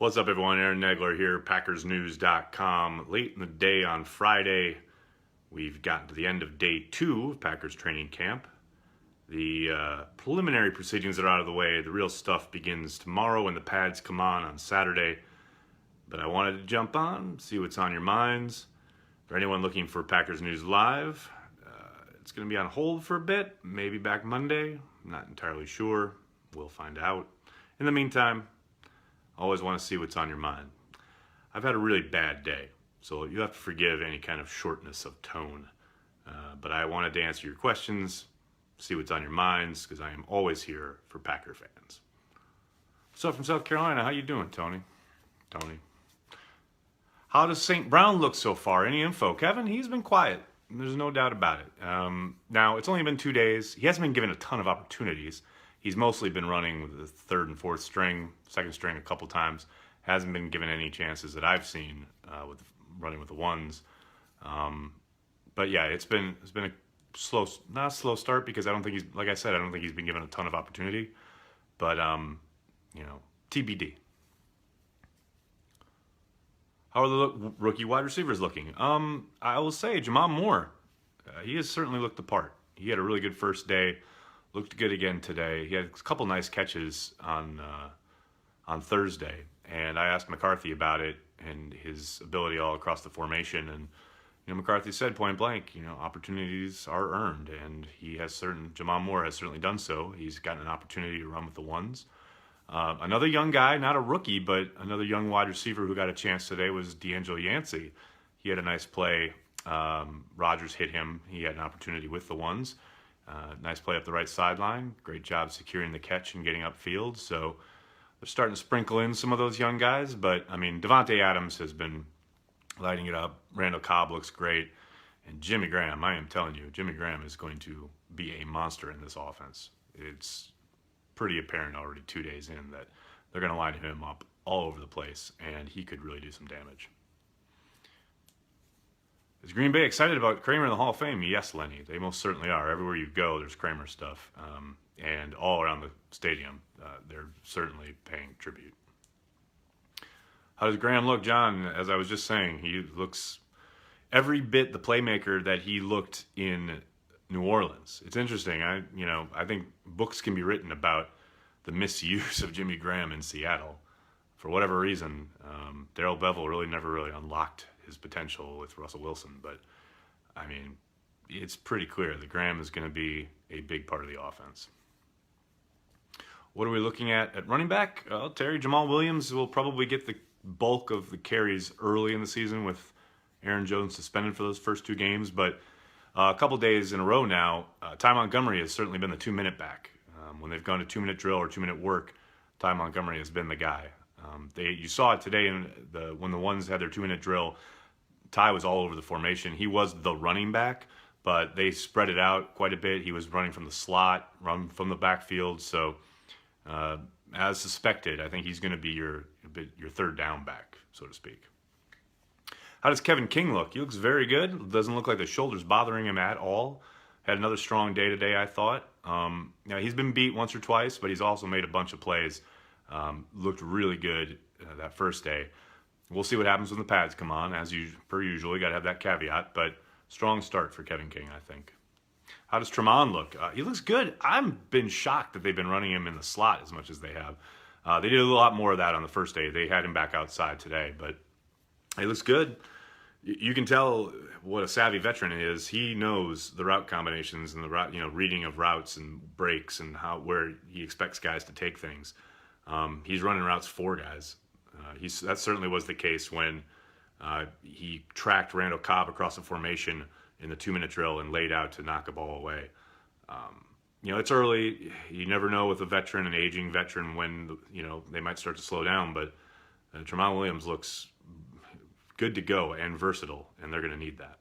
What's up, everyone? Aaron Nagler here, PackersNews.com. Late in the day on Friday, we've gotten to the end of day 2 of Packers training camp. The preliminary proceedings are out of the way. The real stuff begins tomorrow when the pads come on Saturday. But I wanted to jump on, see what's on your minds. For anyone looking for Packers News Live, it's going to be on hold for a bit, maybe back Monday. I'm not entirely sure. We'll find out. In the meantime, always want to see what's on your mind. I've had a really bad day, so you have to forgive any kind of shortness of tone. But I wanted to answer your questions, see what's on your minds, because I am always here for Packer fans. What's up from South Carolina? How you doing, Tony? Tony. How does St. Brown look so far? Any info? Kevin, he's been quiet. There's no doubt about it. Now, it's only been 2 days. He hasn't been given a ton of opportunities. He's mostly been running with the third and fourth string, second string a couple times. Hasn't been given any chances that I've seen with running with the ones. But yeah, it's been a slow, not a slow start because I don't think he's, like I said, I don't think he's been given a ton of opportunity. But TBD. How are the rookie wide receivers looking? I will say Jamal Moore, he has certainly looked the part. He had a really good first day. Looked good again today. He had a couple nice catches on Thursday, and I asked McCarthy about it and his ability all across the formation. And McCarthy said point blank, opportunities are earned, and Jamal Moore has certainly done so. He's gotten an opportunity to run with the ones. Another young guy, not a rookie, but another young wide receiver who got a chance today was D'Angelo Yancey. He had a nice play. Rodgers hit him. He had an opportunity with the ones. Nice play up the right sideline. Great job securing the catch and getting upfield. So they're starting to sprinkle in some of those young guys. But, Devontae Adams has been lighting it up. Randall Cobb looks great. And Jimmy Graham, I am telling you, Jimmy Graham is going to be a monster in this offense. It's pretty apparent already 2 days in that they're going to line him up all over the place, and he could really do some damage. Is Green Bay excited about Kramer in the Hall of Fame? Yes, Lenny. They most certainly are. Everywhere you go, there's Kramer stuff. And all around the stadium, they're certainly paying tribute. How does Graham look, John? As I was just saying, he looks every bit the playmaker that he looked in New Orleans. It's interesting. I think books can be written about the misuse of Jimmy Graham in Seattle. For whatever reason, Darrell Bevell never really unlocked his potential with Russell Wilson, but it's pretty clear that Graham is going to be a big part of the offense. What are we looking at running back? Jamal Williams will probably get the bulk of the carries early in the season with Aaron Jones suspended for those first 2 games, but a couple days in a row now, Ty Montgomery has certainly been the 2-minute back. When they've gone to 2-minute drill or 2-minute work, Ty Montgomery has been the guy. You saw it today when the ones had their 2-minute drill. Ty was all over the formation. He was the running back, but they spread it out quite a bit. He was running from the slot, run from the backfield. So, as suspected, I think he's going to be your third down back, so to speak. How does Kevin King look? He looks very good. Doesn't look like the shoulder's bothering him at all. Had another strong day today, I thought. He's been beat once or twice, but he's also made a bunch of plays. Looked really good that first day. We'll see what happens when the pads come on. Per usual, you got to have that caveat, but strong start for Kevin King, I think. How does Tremont look? He looks good. I've been shocked that they've been running him in the slot as much as they have. They did a lot more of that on the first day. They had him back outside today, but he looks good. You can tell what a savvy veteran is. He knows the route combinations and the route, reading of routes and breaks and where he expects guys to take things. He's running routes for guys. That certainly was the case when he tracked Randall Cobb across the formation in the 2-minute drill and laid out to knock a ball away. It's early. You never know with an aging veteran, when they might start to slow down. But Tremont Williams looks good to go and versatile, and they're going to need that.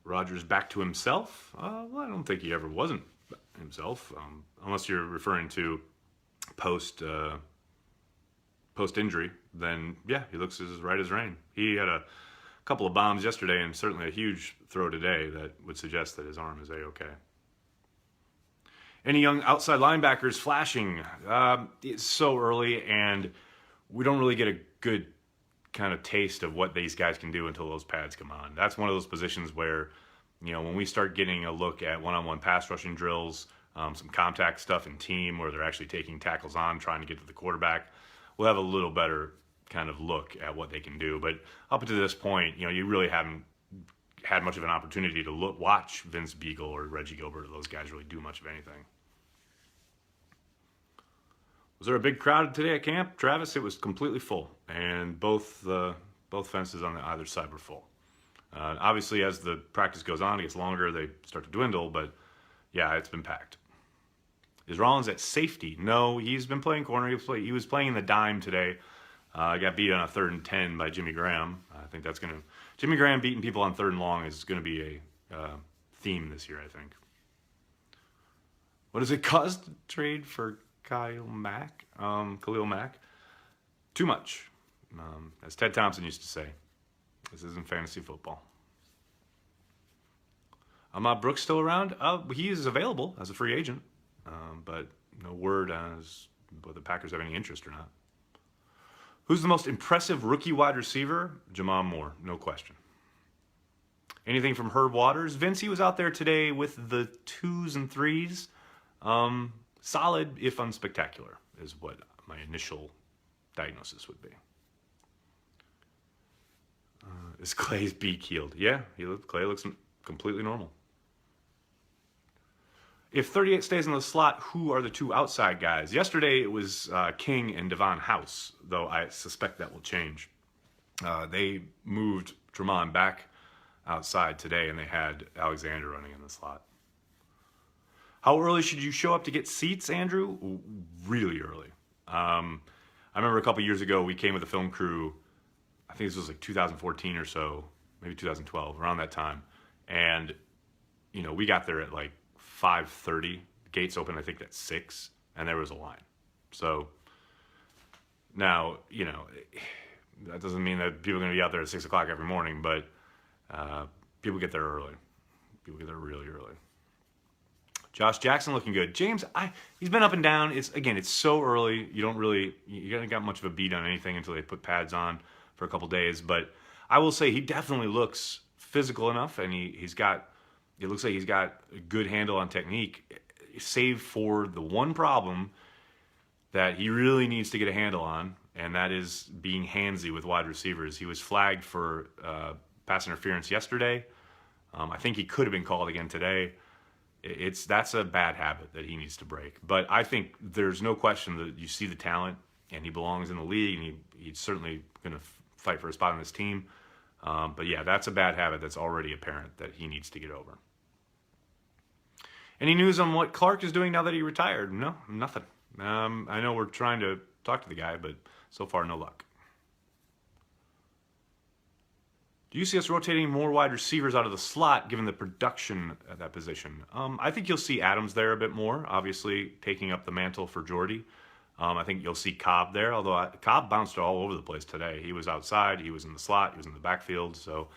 Rodgers back to himself? I don't think he ever wasn't himself, unless you're referring to post injury. Then yeah, he looks as right as rain. He had a couple of bombs yesterday and certainly a huge throw today that would suggest that his arm is a-okay. Any young outside linebackers flashing? It's so early, and we don't really get a good kind of taste of what these guys can do until those pads come on. That's one of those positions where, when we start getting a look at one-on-one pass rushing drills, some contact stuff in team where they're actually taking tackles on, trying to get to the quarterback, we'll have a little better kind of look at what they can do. But up to this point, you really haven't had much of an opportunity to watch Vince Beagle or Reggie Gilbert or those guys really do much of anything. Was there a big crowd today at camp, Travis? It was completely full, and both fences on the either side were full. Obviously, as the practice goes on, it gets longer, they start to dwindle, but yeah, it's been packed. Is Rollins at safety? No, he's been playing corner. He was playing in the dime today. Got beat on a 3rd and 10 by Jimmy Graham. I think Jimmy Graham beating people on 3rd and long is going to be a theme this year, I think. What does it cost to trade for Khalil Mack? Too much. As Ted Thompson used to say, this isn't fantasy football. Ahmad Brooks still around? He is available as a free agent, but no word as whether the Packers have any interest or not. Who's the most impressive rookie wide receiver? Jamon Moore, no question. Anything from Herb Waters? Vince, he was out there today with the 2s and 3s. Solid, if unspectacular, is what my initial diagnosis would be. Is Clay's beak healed? Yeah, Clay looks completely normal. If 38 stays in the slot, who are the 2 outside guys? Yesterday it was King and Devon House, though I suspect that will change. They moved Tremont back outside today, and they had Alexander running in the slot. How early should you show up to get seats, Andrew? Really early. I remember a couple years ago we came with a film crew. I think this was like 2014 or so, maybe 2012, around that time. And, we got there at like 5:30. Gates opened, I think, at 6, and there was a line. So now, that doesn't mean that people are going to be out there at 6 o'clock every morning, but people get there early. People get there really early. Josh Jackson looking good. James, he's been up and down. It's so early. You don't got much of a beat on anything until they put pads on for a couple days. But I will say he definitely looks physical enough, and it looks like he's got a good handle on technique, save for the one problem that he really needs to get a handle on, and that is being handsy with wide receivers. He was flagged for pass interference yesterday. I think he could have been called again today. That's a bad habit that he needs to break. But I think there's no question that you see the talent, and he belongs in the league, and he's certainly going to fight for a spot on this team. But yeah, that's a bad habit that's already apparent that he needs to get over. Any news on what Clark is doing now that he retired? No, nothing. I know we're trying to talk to the guy, but so far no luck. Do you see us rotating more wide receivers out of the slot given the production at that position? I think you'll see Adams there a bit more, obviously taking up the mantle for Jordy. I think you'll see Cobb there, although Cobb bounced all over the place today. He was outside, he was in the slot, he was in the backfield. So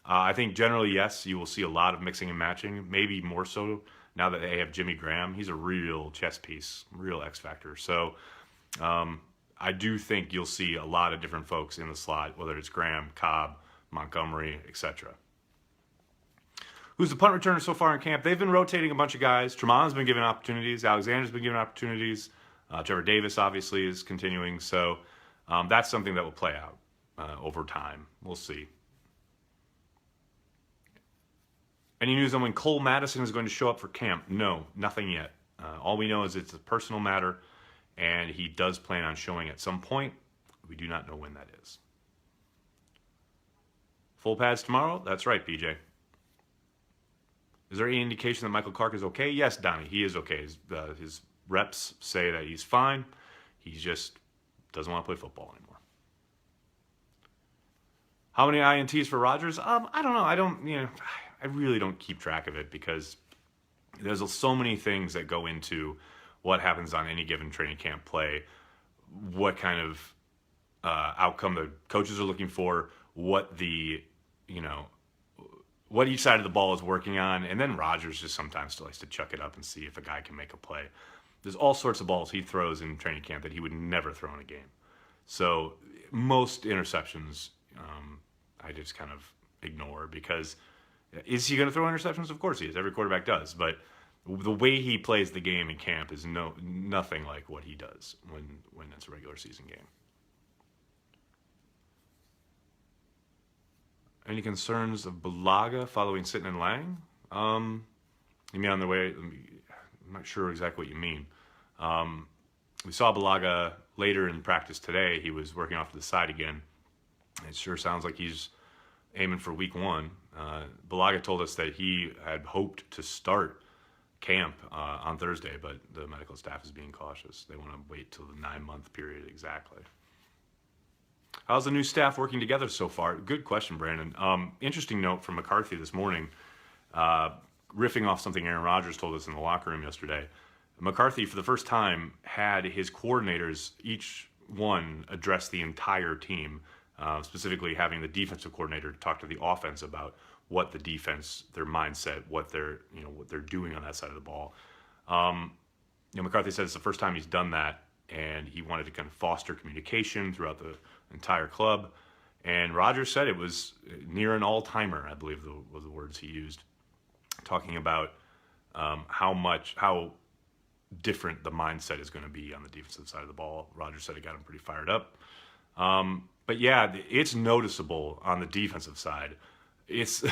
I think generally, yes, you will see a lot of mixing and matching, maybe more so now that they have Jimmy Graham. He's a real chess piece, real X factor. So I do think you'll see a lot of different folks in the slot, whether it's Graham, Cobb, Montgomery, etc. Who's the punt returner so far in camp? They've been rotating a bunch of guys. Tremon's been given opportunities. Alexander's been given opportunities. Trevor Davis obviously is continuing. So that's something that will play out over time. We'll see. Any news on when Cole Madison is going to show up for camp? No, nothing yet. All we know is it's a personal matter, and he does plan on showing at some point. We do not know when that is. Full pads tomorrow? That's right, PJ. Is there any indication that Michael Clark is okay? Yes, Donnie, he is okay. His reps say that he's fine. He just doesn't want to play football anymore. How many INTs for Rodgers? I don't know. I really don't keep track of it because there's so many things that go into what happens on any given training camp play, what kind of outcome the coaches are looking for, what the what each side of the ball is working on, and then Rodgers just sometimes still likes to chuck it up and see if a guy can make a play. There's all sorts of balls he throws in training camp that he would never throw in a game. So most interceptions, I just kind of ignore because is he going to throw interceptions? Of course he is. Every quarterback does. But the way he plays the game in camp is nothing like what he does when it's a regular season game. Any concerns of Bulaga following Sitton and Lang? You mean on the way? I'm not sure exactly what you mean. We saw Bulaga later in practice today. He was working off to the side again. It sure sounds like he's aiming for week 1. Bulaga told us that he had hoped to start camp on Thursday, but the medical staff is being cautious. They want to wait till the 9-month period exactly. How's the new staff working together so far? Good question, Brandon. Interesting note from McCarthy this morning, riffing off something Aaron Rodgers told us in the locker room yesterday. McCarthy, for the first time, had his coordinators, each one, address the entire team, specifically having the defensive coordinator talk to the offense about what the defense, their mindset, what they're doing on that side of the ball. McCarthy said it's the first time he's done that, and he wanted to kind of foster communication throughout the entire club. And Rodgers said it was near an all-timer, I believe were the words he used, talking about how different the mindset is going to be on the defensive side of the ball. Rodgers said it got him pretty fired up. But yeah, it's noticeable on the defensive side. It's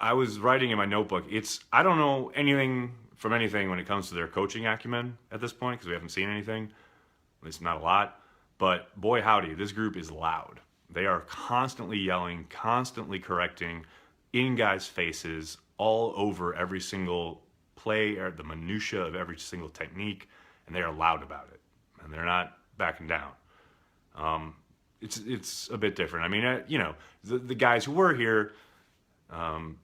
I was writing in my notebook. I don't know anything from anything when it comes to their coaching acumen at this point because we haven't seen anything. At least not a lot. But boy howdy, this group is loud. They are constantly yelling, constantly correcting, in guys' faces, all over every single play or the minutia of every single technique, and they are loud about it, and they're not backing down. It's a bit different. I mean, the guys who were here,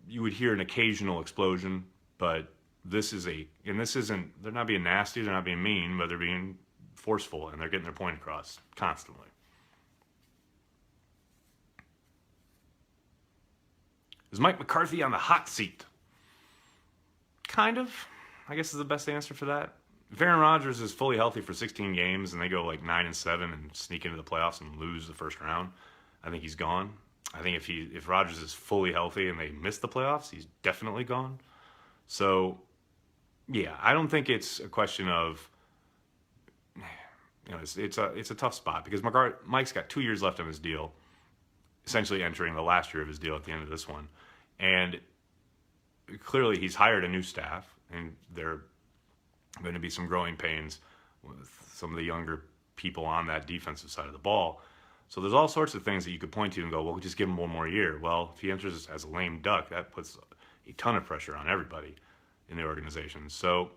you would hear an occasional explosion, but they're not being nasty, they're not being mean, but they're being forceful, and they're getting their point across constantly. Is Mike McCarthy on the hot seat? Kind of, I guess is the best answer for that. If Aaron Rodgers is fully healthy for 16 games and they go like 9-7 and sneak into the playoffs and lose the first round, I think he's gone. I think if Rodgers is fully healthy and they miss the playoffs, he's definitely gone. So, yeah, I don't think it's a question of, it's a tough spot because Mike's got 2 years left on his deal, essentially entering the last year of his deal at the end of this one, and clearly he's hired a new staff, and there are going to be some growing pains with some of the younger people on that defensive side of the ball. So there's all sorts of things that you could point to and go, well, just give him one more year. Well, if he enters as a lame duck, that puts a ton of pressure on everybody in the organization. So,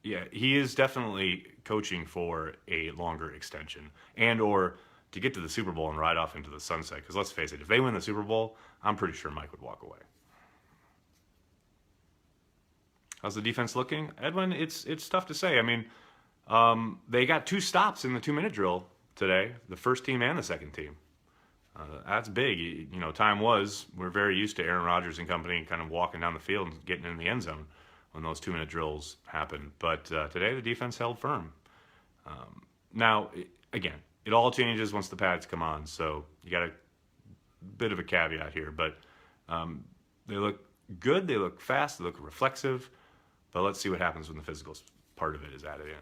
yeah, he is definitely coaching for a longer extension and or to get to the Super Bowl and ride off into the sunset. Because let's face it, if they win the Super Bowl, I'm pretty sure Mike would walk away. How's the defense looking? Edwin, it's tough to say. I mean, they got 2 stops in the 2-minute drill today, the first team and the second team. That's big. We're very used to Aaron Rodgers and company kind of walking down the field and getting in the end zone when those 2-minute drills happen. But today the defense held firm. Now, again, it all changes once the pads come on, so you got a bit of a caveat here. But they look good, they look fast, they look reflexive. But let's see what happens when the physical part of it is added in.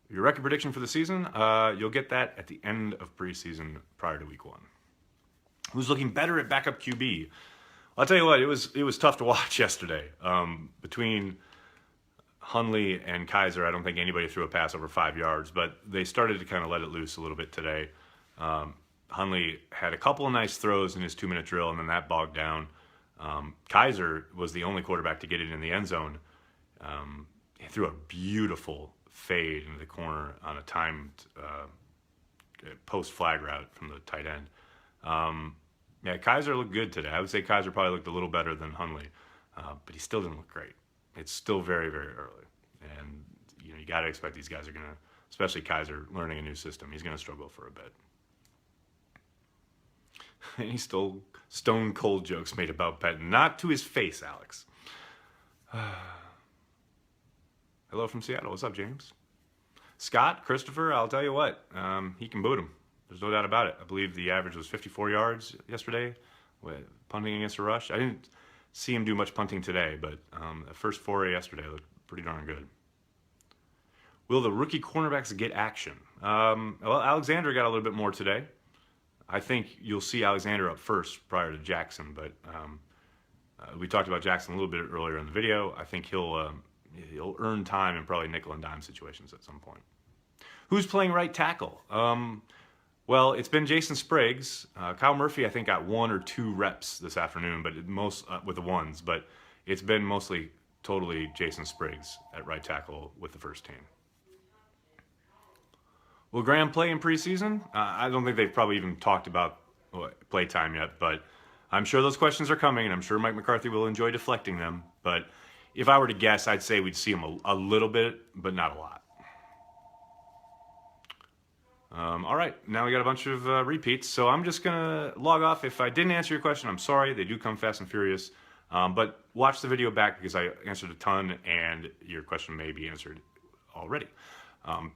Your record prediction for the season, you'll get that at the end of preseason prior to week 1. Who's looking better at backup QB? I'll tell you what, it was tough to watch yesterday. Between Hundley and Kizer, I don't think anybody threw a pass over 5 yards, but they started to kind of let it loose a little bit today. Hundley had a couple of nice throws in his 2-minute drill, and then that bogged down. Kizer was the only quarterback to get it in the end zone. He threw a beautiful fade into the corner on a timed post flag route from the tight end. Kizer looked good today. I would say Kizer probably looked a little better than Hundley, but he still didn't look great. It's still very, very early, and you got to expect these guys are going to, especially Kizer, learning a new system. He's going to struggle for a bit. Any stone cold jokes made about Pettine. Not to his face, Alex. Hello from Seattle. What's up, James? Scott, Christopher, I'll tell you what. He can boot him. There's no doubt about it. I believe the average was 54 yards yesterday with punting against a rush. I didn't see him do much punting today, but the first foray yesterday looked pretty darn good. Will the rookie cornerbacks get action? Well, Alexander got a little bit more today. I think you'll see Alexander up first prior to Jackson, but we talked about Jackson a little bit earlier in the video. I think he'll earn time in probably nickel and dime situations at some point. Who's playing right tackle? Well, it's been Jason Spriggs. Kyle Murphy, I think, got 1 or 2 reps this afternoon, but most with the ones. But it's been mostly totally Jason Spriggs at right tackle with the first team. Will Graham play in preseason? I don't think they've probably even talked about play time yet, but I'm sure those questions are coming, and I'm sure Mike McCarthy will enjoy deflecting them. But if I were to guess, I'd say we'd see him a little bit, but not a lot. All right, now we got a bunch of repeats, so I'm just going to log off. If I didn't answer your question, I'm sorry. They do come fast and furious. But watch the video back because I answered a ton, and your question may be answered already.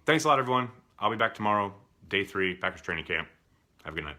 Thanks a lot, everyone. I'll be back tomorrow, day 3, Packers training camp. Have a good night.